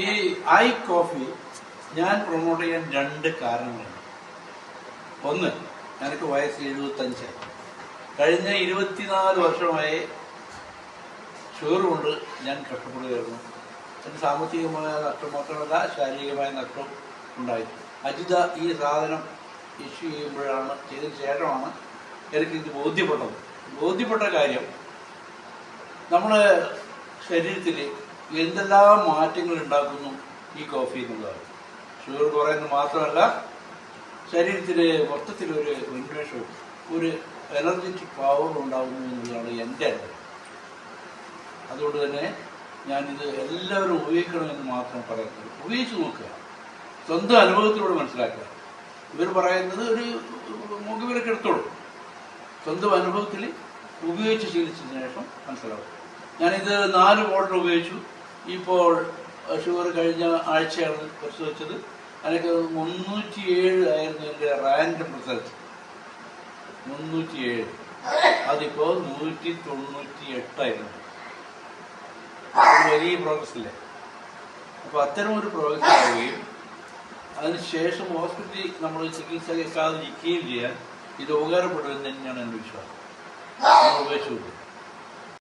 ഈ I coffee ഞാൻ promote ചെയ്യാൻ രണ്ട് കാരണങ്ങളുണ്ട്. ഒന്ന്, എനിക്ക് വയസ്സ് 75. കഴിഞ്ഞ 24 വർഷമായി ഷുഗർ കൊണ്ട് ഞാൻ കഷ്ടപ്പെടുകയായിരുന്നു. അതിന് സാമ്പത്തികമായ നഷ്ടം മാത്രമല്ല, ശാരീരികമായ നഷ്ടം ഉണ്ടായി. അജിത ഈ സാധനം ഇഷ്യൂ ചെയ്തതിന് ശേഷമാണ് എനിക്കിത് ബോധ്യപ്പെട്ട കാര്യം നമ്മുടെ ശരീരത്തിൽ എന്തെല്ലാം മാറ്റങ്ങൾ ഉണ്ടാക്കുന്നു ഈ കോഫി എന്നുള്ളതാണ്. ഷുഗർ കുറയുന്നത് മാത്രമല്ല, ശരീരത്തിൽ മൊത്തത്തിലൊരു ഉന്മേഷവും ഒരു എനർജറ്റിക് പവർ ഉണ്ടാകുന്നു എന്നുള്ളതാണ് എൻ്റെ അനുഭവം. അതുകൊണ്ട് തന്നെ ഞാനിത് എല്ലാവരും ഉപയോഗിക്കണമെന്ന് മാത്രം പറയുന്നത്. ഉപയോഗിച്ച് നോക്കുക, സ്വന്തം അനുഭവത്തിലൂടെ മനസ്സിലാക്കുക. ഇവർ പറയുന്നത് ഒരു മുഖവിലൊക്കെ എടുത്തോളൂ, സ്വന്തം അനുഭവത്തിൽ ഉപയോഗിച്ച് ശീലിച്ചതിന് ശേഷം മനസ്സിലാവും. ഞാനിത് 4 ബോട്ടിൽ ഉപയോഗിച്ചു. ഇപ്പോൾ ഷുഗർ കഴിഞ്ഞ ആഴ്ചയാണ് പരിശോധിച്ചത്. എനിക്ക് 307 ആയിരുന്നു എൻ്റെ റാൻഡം റിസൾട്ട്. 307. അതിപ്പോൾ 198 വലിയ പ്രോഗ്രസ് ഇല്ലേ? അപ്പോൾ അത്തരം ഒരു പ്രോഗ്രസ് ആവുകയും അതിനുശേഷം ഹോസ്പിറ്റലിൽ നമ്മൾ ചികിത്സ കേൾക്കാതിരിക്കുകയും ചെയ്യാൻ ഇത് ഉപകാരപ്പെടുമെന്ന് തന്നെയാണ് എൻ്റെ വിശ്വാസം. ഉപയോഗിച്ചു.